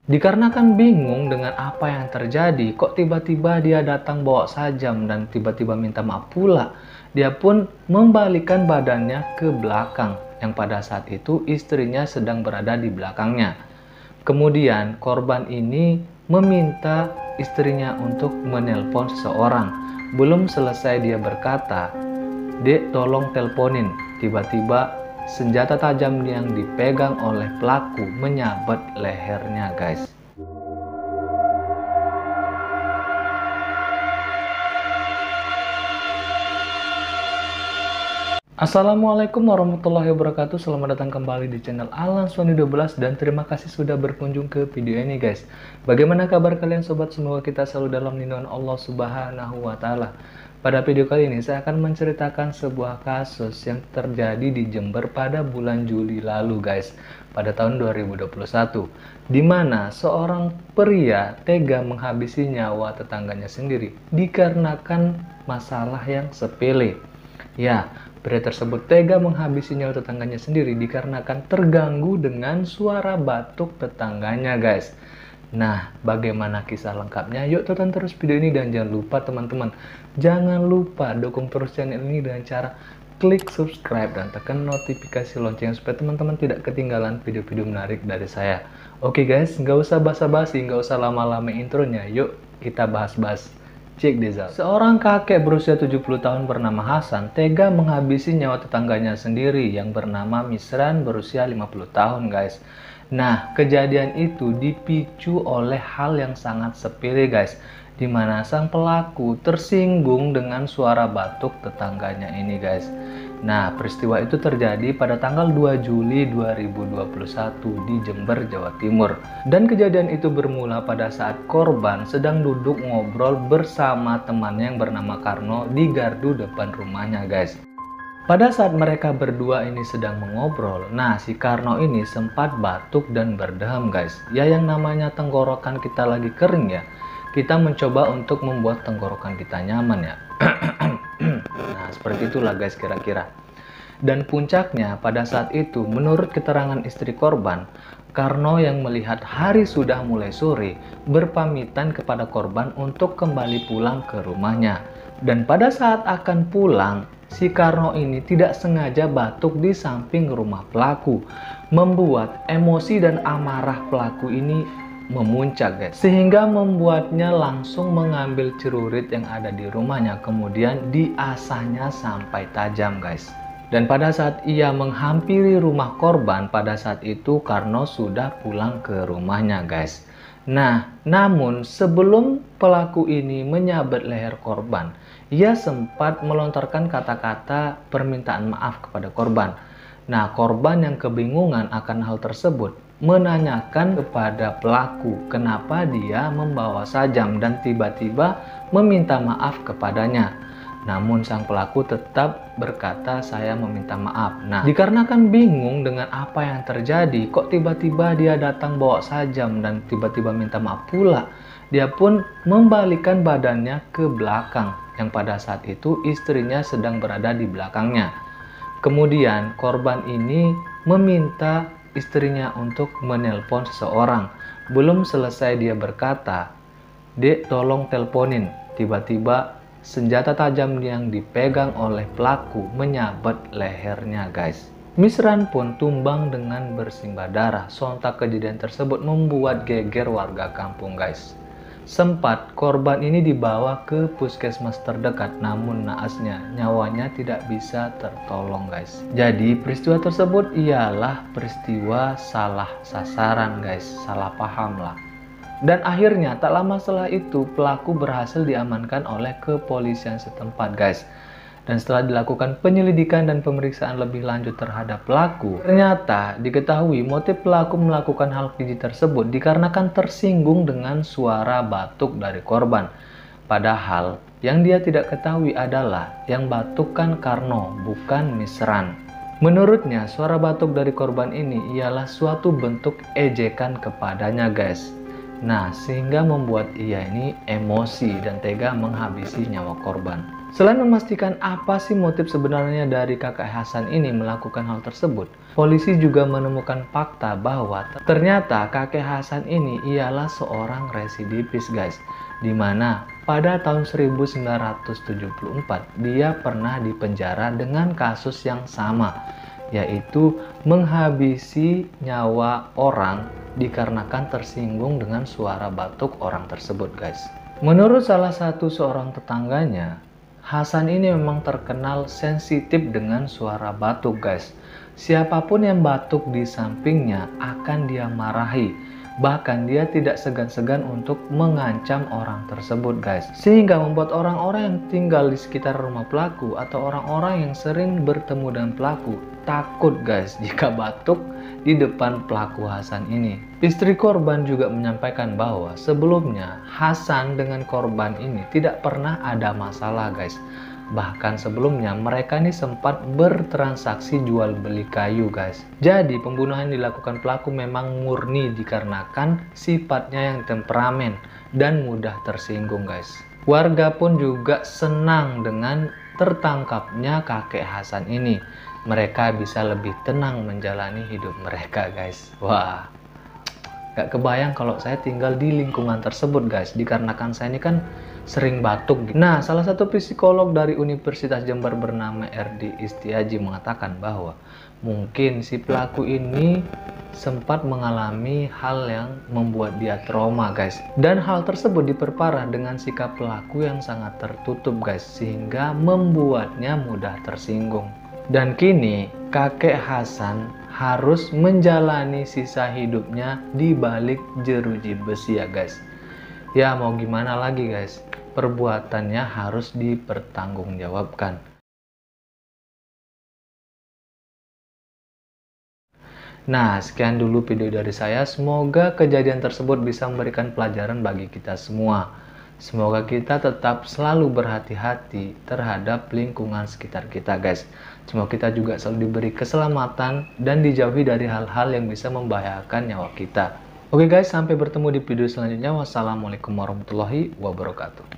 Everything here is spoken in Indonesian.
Dikarenakan bingung dengan apa yang terjadi, kok tiba-tiba dia datang bawa sajam dan tiba-tiba minta maaf pula. Dia pun membalikkan badannya ke belakang, yang pada saat itu istrinya sedang berada di belakangnya. Kemudian korban ini meminta istrinya untuk menelpon seseorang. Belum selesai dia berkata, "Dek, tolong teleponin." Tiba-tiba senjata tajam yang dipegang oleh pelaku menyabet lehernya, guys. Assalamualaikum warahmatullahi wabarakatuh. Selamat datang kembali di channel Alan Sony 12 dan terima kasih sudah berkunjung ke video ini, guys. Bagaimana kabar kalian sobat? Semoga kita selalu dalam lindungan Allah Subhanahu wa taala. Pada video kali ini saya akan menceritakan sebuah kasus yang terjadi di Jember pada bulan Juli lalu, guys, pada tahun 2021, di mana seorang pria tega menghabisi nyawa tetangganya sendiri dikarenakan masalah yang sepele. Ya, pria tersebut tega menghabisi nyawa tetangganya sendiri dikarenakan terganggu dengan suara batuk tetangganya, guys. Nah, bagaimana kisah lengkapnya? Yuk tonton terus video ini dan jangan lupa teman-teman, jangan lupa dukung terus channel ini dengan cara klik subscribe dan tekan notifikasi lonceng supaya teman-teman tidak ketinggalan video-video menarik dari saya. Oke guys, nggak usah basa-basi, nggak usah lama-lama intronya. Yuk kita bahas-bahas. Cek this out. Seorang kakek berusia 70 tahun bernama Hasan tega menghabisi nyawa tetangganya sendiri yang bernama Misran berusia 50 tahun, guys. Nah, kejadian itu dipicu oleh hal yang sangat sepele, guys, di mana sang pelaku tersinggung dengan suara batuk tetangganya ini, guys. Nah, peristiwa itu terjadi pada tanggal 2 Juli 2021 di Jember, Jawa Timur. Dan kejadian itu bermula pada saat korban sedang duduk ngobrol bersama temannya yang bernama Karno di gardu depan rumahnya, guys. Pada saat mereka berdua ini sedang mengobrol, nah si Karno ini sempat batuk dan berdeham, guys. Ya, yang namanya tenggorokan kita lagi kering ya, kita mencoba untuk membuat tenggorokan kita nyaman ya. Nah, seperti itulah guys kira-kira. Dan puncaknya pada saat itu, menurut keterangan istri korban, Karno yang melihat hari sudah mulai sore, berpamitan kepada korban untuk kembali pulang ke rumahnya. Dan pada saat akan pulang, si Karno ini tidak sengaja batuk di samping rumah pelaku, membuat emosi dan amarah pelaku ini memuncak, guys, sehingga membuatnya langsung mengambil celurit yang ada di rumahnya, kemudian diasahnya sampai tajam, guys. Dan pada saat ia menghampiri rumah korban, pada saat itu Karno sudah pulang ke rumahnya, guys. Nah, namun sebelum pelaku ini menyabet leher korban, ia sempat melontarkan kata-kata permintaan maaf kepada korban. Nah, korban yang kebingungan akan hal tersebut menanyakan kepada pelaku kenapa dia membawa sajam dan tiba-tiba meminta maaf kepadanya. Namun sang pelaku tetap berkata, "Saya meminta maaf." Nah, dikarenakan bingung dengan apa yang terjadi, kok tiba-tiba dia datang bawa sajam dan tiba-tiba minta maaf pula. Dia pun membalikkan badannya ke belakang, yang pada saat itu istrinya sedang berada di belakangnya. Kemudian korban ini meminta istrinya untuk menelpon seseorang. Belum selesai dia berkata, "Dek, tolong teleponin." Tiba-tiba senjata tajam yang dipegang oleh pelaku menyabet lehernya, guys. Misran pun tumbang dengan bersimbah darah. Sontak kejadian tersebut membuat geger warga kampung, guys. Sempat korban ini dibawa ke puskesmas terdekat, namun naasnya nyawanya tidak bisa tertolong, guys. Jadi peristiwa tersebut ialah peristiwa salah sasaran, guys, salah paham lah. Dan akhirnya tak lama setelah itu pelaku berhasil diamankan oleh kepolisian setempat, guys. Dan setelah dilakukan penyelidikan dan pemeriksaan lebih lanjut terhadap pelaku, ternyata diketahui motif pelaku melakukan hal keji tersebut dikarenakan tersinggung dengan suara batuk dari korban. Padahal yang dia tidak ketahui adalah yang batuk kan Karno, bukan Misran. Menurutnya suara batuk dari korban ini ialah suatu bentuk ejekan kepadanya, guys. Nah, sehingga membuat ia ini emosi dan tega menghabisi nyawa korban. Selain memastikan apa sih motif sebenarnya dari kakek Hasan ini melakukan hal tersebut, polisi juga menemukan fakta bahwa ternyata kakek Hasan ini ialah seorang residivis guys, di mana pada tahun 1974 dia pernah dipenjara dengan kasus yang sama, yaitu menghabisi nyawa orang dikarenakan tersinggung dengan suara batuk orang tersebut guys. Menurut salah satu seorang tetangganya, Hasan ini memang terkenal sensitif dengan suara batuk guys. Siapapun yang batuk di sampingnya akan dia marahi. Bahkan dia tidak segan-segan untuk mengancam orang tersebut guys. Sehingga membuat orang-orang yang tinggal di sekitar rumah pelaku atau orang-orang yang sering bertemu dengan pelaku takut guys jika batuk di depan pelaku Hasan ini. Istri korban juga menyampaikan bahwa sebelumnya Hasan dengan korban ini tidak pernah ada masalah guys. Bahkan sebelumnya mereka ini sempat bertransaksi jual beli kayu guys. Jadi pembunuhan yang dilakukan pelaku memang murni dikarenakan sifatnya yang temperamen dan mudah tersinggung guys. Warga pun juga senang dengan tertangkapnya kakek Hasan ini. Mereka bisa lebih tenang menjalani hidup mereka guys. Wah, gak kebayang kalau saya tinggal di lingkungan tersebut guys, dikarenakan saya ini kan sering batuk. Nah, salah satu psikolog dari Universitas Jember bernama RD Istiaji mengatakan bahwa mungkin si pelaku ini sempat mengalami hal yang membuat dia trauma guys. Dan hal tersebut diperparah dengan sikap pelaku yang sangat tertutup guys, sehingga membuatnya mudah tersinggung. Dan kini kakek Hasan harus menjalani sisa hidupnya di balik jeruji besi ya guys. Ya mau gimana lagi guys, perbuatannya harus dipertanggungjawabkan. Nah, sekian dulu video dari saya. Semoga kejadian tersebut bisa memberikan pelajaran bagi kita semua. Semoga kita tetap selalu berhati-hati terhadap lingkungan sekitar kita guys. Semoga kita juga selalu diberi keselamatan dan dijauhi dari hal-hal yang bisa membahayakan nyawa kita. Oke guys, sampai bertemu di video selanjutnya. Wassalamualaikum warahmatullahi wabarakatuh.